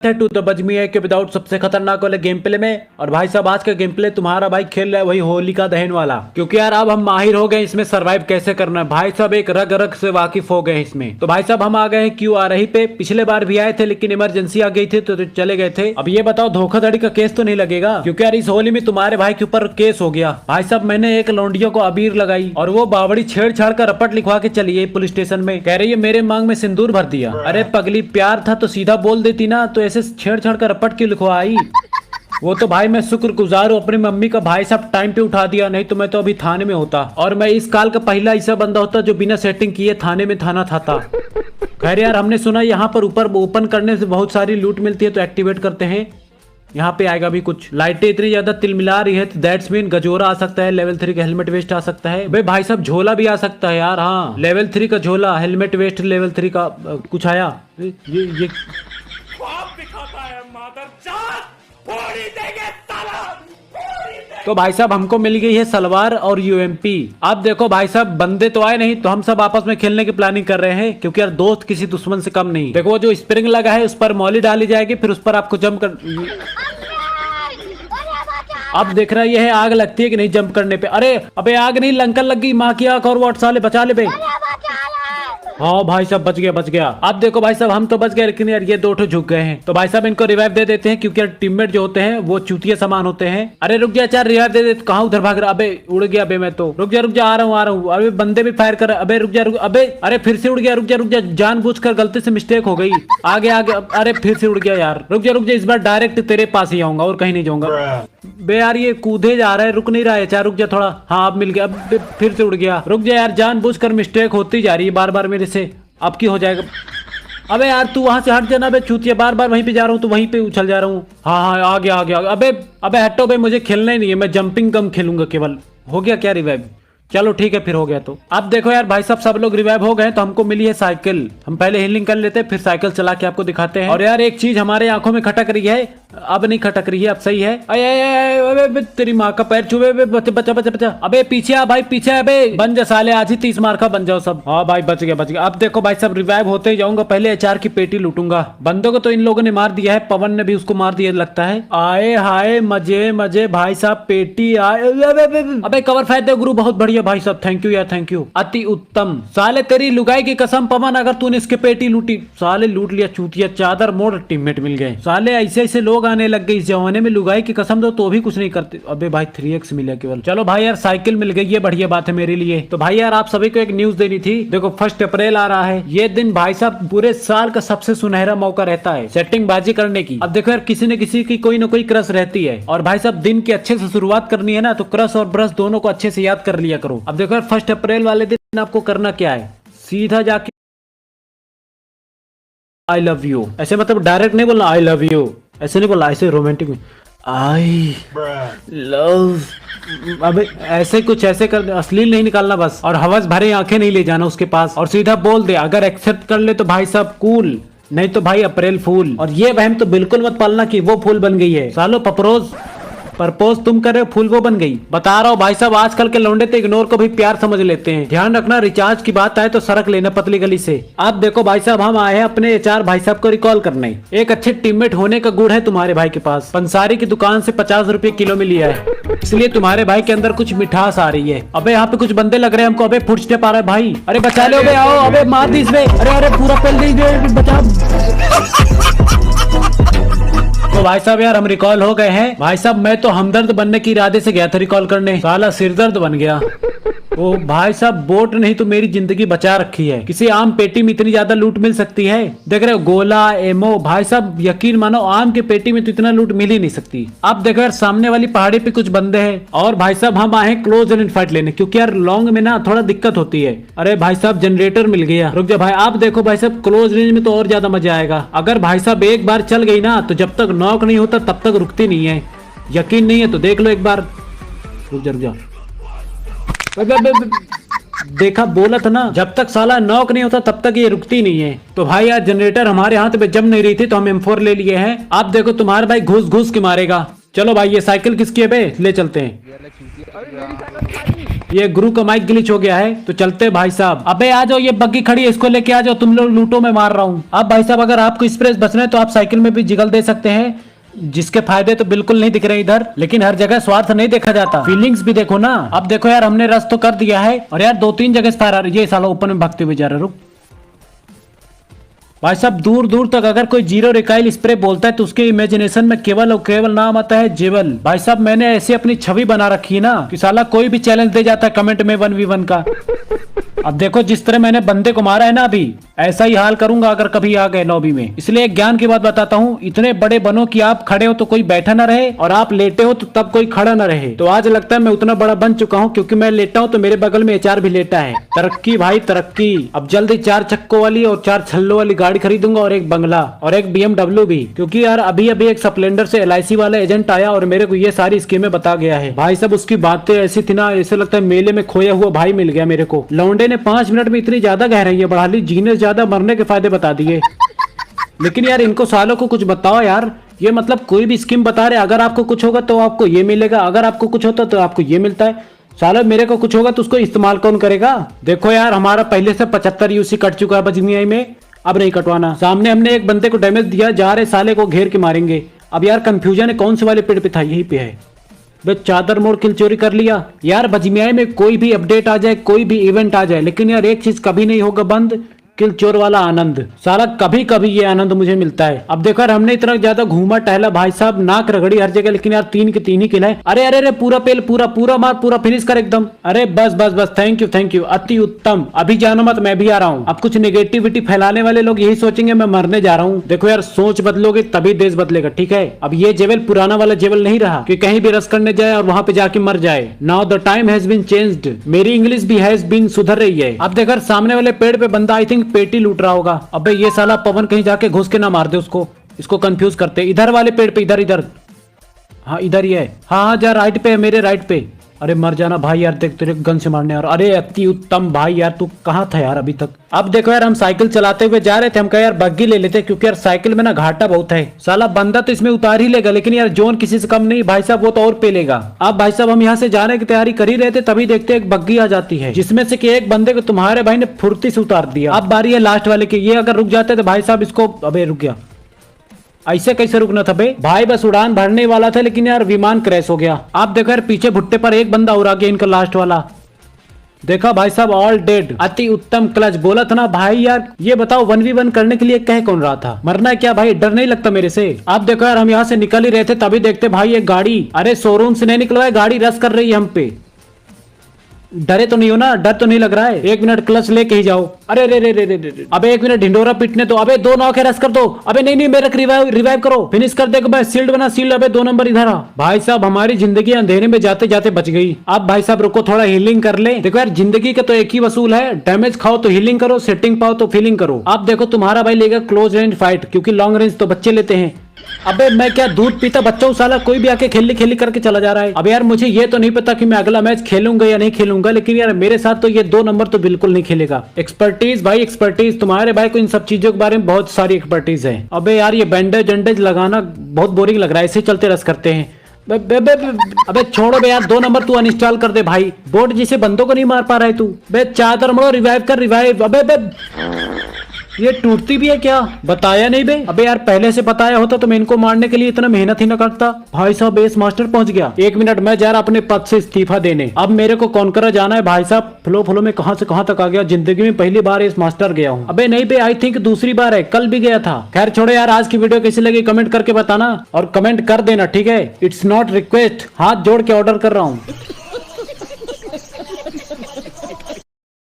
To the Bazmee है कि without सबसे खतरनाक वाले गेम प्ले में। और भाई साहब आज का गेम प्ले तुम्हारा भाई खेल रहा है वही होलिका दहन वाला, क्योंकि यार अब हम माहिर हो गए इसमें सरवाइव कैसे करना है। भाई साहब एक रग रग से वाकिफ हो गए इसमें। तो भाई साहब हम आ गए हैं क्यू आ रही पे। पिछले बार भी आए थे लेकिन इमरजेंसी आ गई थी तो चले गए थे। अब ये बताओ धोखाधड़ी का केस तो नहीं लगेगा, क्योंकि यार इस होली में तुम्हारे भाई के ऊपर केस हो गया। भाई साहब मैंने एक लौंडियों को अबीर लगाई और वो बावड़ी छेड़छाड़ कर रपट लिखवा के चली गई पुलिस स्टेशन में। कह रही है मेरे मांग में सिंदूर भर दिया। अरे पगली प्यार था तो सीधा बोल देती ना, तो ऐसे छेड़छाड़ कर रपट क्यों लिखवाई। वो तो भाई मैं शुक्रगुजार हूँ अपनी मम्मी का, भाई साहब टाइम पे उठा दिया, नहीं तो मैं तो अभी थाने में होता। और मैं इस काल का पहला ऐसा बंदा होता जो बिना सेटिंग किए थाने में थाना था। खैर यार हमने सुना यहाँ पर ऊपर ओपन करने से बहुत सारी लूट मिलती है तो एक्टिवेट करते हैं। यहाँ पे आएगा भी कुछ। लाइटें इतनी ज्यादा तिलमिला रही है तो दैट्स मीन गजोरा आ सकता है, लेवल 3 का हेलमेट वेस्ट आ सकता है। भाई साहब झोला भी आ सकता है यार। हाँ लेवल 3 का झोला, हेलमेट वेस्ट लेवल 3 का कुछ आया। ये तो भाई साहब हमको मिल गई है सलवार और यूएमपी। अब देखो भाई साहब बंदे तो आए नहीं तो हम सब आपस में खेलने की प्लानिंग कर रहे हैं, क्योंकि यार दोस्त किसी दुश्मन से कम नहीं। देखो जो स्प्रिंग लगा है उस पर मौली डाली जाएगी, फिर उस पर आपको जंप कर। अब देख रहा है ये है आग लगती है कि नहीं जंप करने पे। अरे अबे आग नहीं लंकन लग गई माँ की आंख। और वाट साले बचा ले बे। हाँ भाई साहब बच गया। अब देखो भाई साहब हम तो बच गए लेकिन यार ये दो ठो झुक गए हैं। तो भाई साहब इनको रिवाइव दे देते हैं, क्योंकि यार टीममेट जो होते हैं वो चूतिया समान होते हैं। अरे रुक जा चार रिवाइव दे देते। कहाँ उधर भाग रहा। अबे उड़ गया बे मैं तो। रुक जा आ रहा हूँ। अबे बंदे भी फायर कर। अबे रुक जा अबे अरे फिर से उड़ गया। रुक जा जानबूझकर गलती से मिस्टेक हो गई। आगे अरे फिर से उड़ गया यार। रुक जा इस बार डायरेक्ट तेरे पास ही आऊंगा और कहीं नहीं जाऊंगा। बे यार ये कूदे जा रहा है, रुक नहीं रहा है। चार रुक जा थोड़ा। हाँ अब मिल गया। अब फिर से उड़ गया। रुक जा यार जानबूझकर मिस्टेक होती जा रही है बार बार मेरे से। अब की हो जाएगा। अबे यार तू वहां से हट जाना बे चूतिया, बार बार वहीं पे जा रहा हूँ तो वहीं पे उछल जा रहा हूँ। हाँ आ गया। अबे हटो बे, मुझे खेलना ही नहीं है, मैं जंपिंग कम खेलूंगा केवल। हो गया क्या रिवाइव? चलो ठीक है फिर हो गया। तो अब देखो यार भाई साहब सब लोग रिवाइव हो गए तो हमको मिली है साइकिल। हम पहले हीलिंग कर लेते हैं फिर साइकिल चला के आपको दिखाते हैं। और यार एक चीज हमारे आंखों में खटक रही है, अब नहीं खटक रही है, अब सही है। अबे तेरी माँ का पैर छुए। बचा। अबे पीछे आ भाई पीछे। अबे बन जा साले, आज ही 30 मार का बन जाओ सब। हाँ भाई बच गया। अब देखो भाई साहब रिवाइव होते ही जाऊंगा, पहले एचआर की पेटी लूटूंगा। बंदों को तो इन लोगों ने मार दिया है, पवन ने भी उसको मार दिया लगता है। आए हाय मजे भाई साहब पेटी आए। अबे कवर फायर दे गुरु, बहुत बढ़िया भाई साहब, थैंक यू यार थैंक यू, अति उत्तम। साले तेरी लुगाई की कसम पवन, अगर तूने इसके पेटी लूटी। साले लूट लिया चूतिया, चादर मोड़ टीममेट मिल गए। साले ऐसे लोग आने लग गए इस जमाने में, लुगाई की कसम दो तो भी कुछ नहीं करते। अबे भाई 3x मिला केवल। चलो भाई यार साइकिल मिल गई, ये बढ़िया बात है मेरे लिए। तो भाई यार आप सभी को एक न्यूज देनी थी। देखो 1 अप्रैल आ रहा है, ये दिन भाई साहब पूरे साल का सबसे सुनहरा मौका रहता है सेटिंग बाजी करने की। अब देखो यार किसी न किसी की कोई ना कोई क्रश रहती है, और भाई साहब दिन की अच्छे से शुरुआत करनी है ना, तो क्रश और ब्रश दोनों को अच्छे से याद कर लिया करो। अब देखो यार 1 अप्रैल वाले दिन आपको करना क्या है, सीधा जाके आई लव यू, ऐसे मतलब डायरेक्ट नहीं बोलना आई लव यू, ऐसे नहीं बोलना, ऐसे रोमांटिक में आई लव। अबे ऐसे कुछ ऐसे कर, अश्लील नहीं निकालना बस, और हवस भरे आंखें नहीं ले जाना उसके पास, और सीधा बोल दे। अगर एक्सेप्ट कर ले तो भाई साहब कूल, नहीं तो भाई अप्रैल फूल। और ये वहम तो बिल्कुल मत पालना कि वो फूल बन गई है। सालो पपरोज परपोज तुम कर रहे हो, फूल वो बन गई। बता रहा हूँ भाई साहब आजकल के लौंडे तो इग्नोर को भी प्यार समझ लेते हैं। ध्यान रखना रिचार्ज की बात आए तो सरक लेना पतली गली से। अब देखो भाई साहब हम आए हैं अपने एचआर भाई साहब को रिकॉल करने। एक अच्छे टीममेट होने का गुण है तुम्हारे भाई के पास। पंसारी की दुकान से 50 रुपए किलो में लिया है, इसलिए तुम्हारे भाई के अंदर कुछ मिठास आ रही है। अबे यहाँ पे कुछ बंदे लग रहे हैं हमको। अबे फुटस्टेप आ रहा है भाई, अरे बचा लो। अबे आओ, अबे मार दी इसमें। अरे पूरा पेल दी, बचा। तो भाई साहब यार हम रिकॉल हो गए हैं। भाई साहब मैं तो हमदर्द बनने के इरादे से गया था रिकॉल करने, साला सिरदर्द बन गया। ओ भाई साहब बोट नहीं तो मेरी जिंदगी बचा रखी है। किसी आम पेटी में इतनी ज्यादा लूट मिल सकती है? देख रहे हो गोला एमो, भाई साहब यकीन मानो आम के पेटी में तो इतना लूट मिल ही नहीं सकती। अब देखो यार सामने वाली पहाड़ी पे कुछ बंदे हैं, और भाई साहब हम आए क्लोज रेंज फाइट लेने, क्योंकि यार लॉन्ग में ना थोड़ा दिक्कत होती है। अरे भाई साहब जनरेटर मिल गया। रुक जा भाई, आप देखो भाई साहब क्लोज रेंज में तो और ज्यादा मजा आएगा। अगर भाई साहब एक बार चल गई ना तो जब तक नॉक नहीं होता तब तक रुकती नहीं है। यकीन नहीं है तो देख लो एक बार। रुक जा देखा बोला था ना, जब तक साला नॉक नहीं होता तब तक ये रुकती नहीं है। तो भाई यार जनरेटर हमारे हाथ में जम नहीं रही थी तो हम M4 ले लिए हैं। आप देखो तुम्हारे भाई घुस के मारेगा। चलो भाई ये साइकिल किसकी है बे, ले चलते हैं। ये गुरु का माइक ग्लिच हो गया है, तो चलते भाई साहब। अबे आ जाओ, ये बग्गी खड़ी है, इसको लेके आ जाओ, तुम लोग लूटो, मैं मार रहा हूँ। अब भाई साहब अगर आपको स्प्रेस बचना है तो आप साइकिल में भी जिगल दे सकते हैं, जिसके फायदे तो बिल्कुल नहीं दिख रहे इधर, लेकिन हर जगह स्वार्थ नहीं देखा जाता, फीलिंग्स भी देखो ना। अब देखो यार, हमने रस तो कर दिया है, और यार 2-3 जगह से फायर आ रही है। ये साला ऊपर में भागते हुए जा रहा है। रुक भाई साहब, दूर दूर तक अगर कोई जीरो रिकाइल स्प्रे बोलता है तो उसके इमेजिनेशन में केवल और केवल नाम आता है जेवल। भाई साहब मैंने ऐसी अपनी छवि बना रखी है ना कि साला कोई भी चैलेंज दे जाता है कमेंट में 1v1 का। अब देखो जिस तरह मैंने बंदे को मारा है ना, अभी ऐसा ही हाल करूंगा अगर कभी आ गए लॉबी में। इसलिए एक ज्ञान की बात बताता हूँ, इतने बड़े बनो कि आप खड़े हो तो कोई बैठा ना रहे, और आप लेटे हो तो तब कोई खड़ा ना रहे। तो आज लगता है मैं उतना बड़ा बन चुका हूँ, क्योंकि मैं लेटा हूँ तो मेरे बगल में एचआर भी लेटा है। तरक्की भाई तरक्की। अब जल्दी 4 चक्कों वाली और 4 छल्लों वाली गाड़ी खरीदूंगा, और एक बंगला और एक BMW भी, क्योंकि यार अभी अभी एक स्प्लेंडर से LIC वाला एजेंट आया और मेरे को ये सारी स्कीमें बता गया है। भाई साहब उसकी बातें ऐसी थी ना, ऐसे लगता है मेले में खोया हुआ भाई मिल गया मेरे को। लौंडे ने 5 मिनट में इतनी ज्यादा गहराई बढ़ा ली, जीने ज्यादा मरने के फायदे बता दिए। लेकिन यार इनको सालों को कुछ बताओ यार, ये मतलब कोई भी स्कीम बता रहे, अगर आपको कुछ होगा तो आपको ये मिलेगा, अगर आपको कुछ होता तो आपको ये मिलता है। साला मेरे को कुछ होगा तो उसको इस्तेमाल कौन करेगा। देखो यार हमारा पहले से 75 यूसी कट चुका है बजमियाई में, अब नहीं कटवाना। सामने हमने एक बंदे को डैमेज दिया, जा रहे साले को घेर के मारेंगे। अब यार कंफ्यूजन है कौन से वाले पेड़ पे था, यही पे है। बे चादर मोड़ किल चोरी कर लिया। यार बजमियाई में कोई भी अपडेट आ जाए, कोई भी इवेंट आ जाए, लेकिन यार एक चीज कभी नहीं होगा बंद, किल चोर वाला आनंद। साला कभी कभी ये आनंद मुझे मिलता है। अब देखो यार हमने इतना ज्यादा घूमा टहला भाई साहब, नाक रगड़ी हर जगह, लेकिन यार 3 के 3 ही किल है। अरे अरे अरे पूरा पेल, पूरा पूरा मार, पूरा फिनिश कर एकदम। अरे बस बस बस, थैंक यू, अति उत्तम। अभी जानो मत, मैं भी आ रहा हूँ। अब कुछ नेगेटिविटी फैलाने वाले लोग यही सोचेंगे मैं मरने जा रहा हूँ। देखो यार सोच बदलोगे तभी देश बदलेगा, ठीक है। अब ये जेवल पुराना वाला जेवल नहीं रहा कि कहीं भी रस करने जाए और वहां पे जाके मर जाए। Now the time has been changed. मेरी इंग्लिश भी हैज बीन सुधर रही है। अब देखो सामने वाले पेड़ पे बंदा आई थिंक पेटी लूट रहा होगा। अबे ये साला पवन कहीं जाके घुस के ना मार दे उसको, इसको कंफ्यूज करते। इधर वाले पेड़ पे, इधर, हाँ इधर ही है। हाँ जा राइट पे है, मेरे राइट पे। अरे मर जाना भाई यार, देख तेरे गन से मारने यार। अरे अति उत्तम भाई यार, तू कहाँ था यार अभी तक। अब देखो यार हम साइकिल चलाते हुए जा रहे थे, हम कहा यार बग्गी ले लेते, क्योंकि यार साइकिल में ना घाटा बहुत है। साला बंदा तो इसमें उतार ही लेगा, लेकिन यार जोन किसी से कम नहीं भाई साहब, वो तो और पे लेगा। अब भाई साहब हम यहाँ से जाने की तैयारी कर ही रहे थे, तभी देखते एक बग्गी आ जाती है, जिसमें से कि एक बंदे को तुम्हारे भाई ने फुर्ती से उतार दिया। अब बारी है लास्ट वाले की, ये अगर रुक जाते तो भाई साहब इसको, अबे रुक गया, ऐसे कैसे रुकना था बे भाई, बस उड़ान भरने वाला था, लेकिन यार विमान क्रैश हो गया। आप देखो यार पीछे भुट्टे पर एक बंदा और आ गया, इनका लास्ट वाला। देखा भाई साहब ऑल डेड। अति उत्तम क्लच। बोला था ना भाई यार, ये बताओ 1v1 करने के लिए कह कौन रहा था, मरना है क्या भाई, डर नहीं लगता मेरे से। आप देखो यार हम यहाँ से निकल ही रहे थे, तभी देखते भाई एक गाड़ी, अरे शोरूम से नहीं निकला है, गाड़ी रस कर रही है हम पे। डरे तो नहीं हो ना, डर तो नहीं लग रहा है। 1 मिनट क्लच लेके ही जाओ। अरे रे रे रे रे रे, अबे 1 मिनट ढिंडोरा पिटने दो। अबे 2 नॉक है, रस कर दो। अबे नहीं मेरे रिवाइव करो, फिनिश कर दे। भाई शील्ड बना, शील्ड। अबे 2 नंबर इधर आ। भाई साहब हमारी जिंदगी अंधेरे में जाते जाते बच गई। अब भाई साहब रुको, थोड़ा हीलिंग कर ले। देखो यार जिंदगी का तो एक ही वसूल है, डैमेज खाओ तो हीलिंग करो, सेटिंग पाओ तो फीलिंग करो। अब देखो तुम्हारा भाई लेगा क्लोज रेंज फाइट, क्योंकि लॉन्ग रेंज तो बच्चे लेते हैं। अबे मैं क्या दूध पीता बच्चा हूँ साला, कोई भी आके खेली करके चला जा रहा है। अब यार मुझे ये तो नहीं पता कि मैं अगला मैच खेलूंगा या नहीं खेलूंगा, लेकिन यार मेरे साथ तो ये 2 नंबर तो बिल्कुल नहीं खेलेगा। एक्सपर्टीज भाई एक्सपर्टीज, तुम्हारे भाई को इन सब चीजों के बारे में बहुत सारी एक्सपर्टीज है। अबे यार ये बैंडेज लगाना बहुत बोरिंग लग रहा है, ऐसे चलते रस करते हैं। अबे छोड़ो बे यार, 2 नंबर तू अनइंस्टॉल कर दे भाई, बोर्ड जिसे बंदों को नहीं मार पा रहा है तू। बे चादर मरो, रिवाइव कर, रिवाइव। अबे ये टूटती भी है क्या, बताया नहीं बे। अबे यार पहले से बताया होता तो मैं इनको मारने के लिए इतना मेहनत ही न करता। भाई साहब बेस मास्टर पहुंच गया। 1 मिनट मैं जा रहा अपने पद से इस्तीफा देने। अब मेरे को कॉन्करा जाना है भाई साहब। फ्लो में कहां से कहां तक आ गया, जिंदगी में पहली बार इस मास्टर गया हूँ। अबे नहीं बे, आई थिंक दूसरी बार है, कल भी गया था। खैर छोड़ो यार, आज की वीडियो कैसी लगी कमेंट करके बताना, और कमेंट कर देना ठीक है, इट्स नॉट रिक्वेस्ट, हाथ जोड़ के ऑर्डर कर रहा हूँ।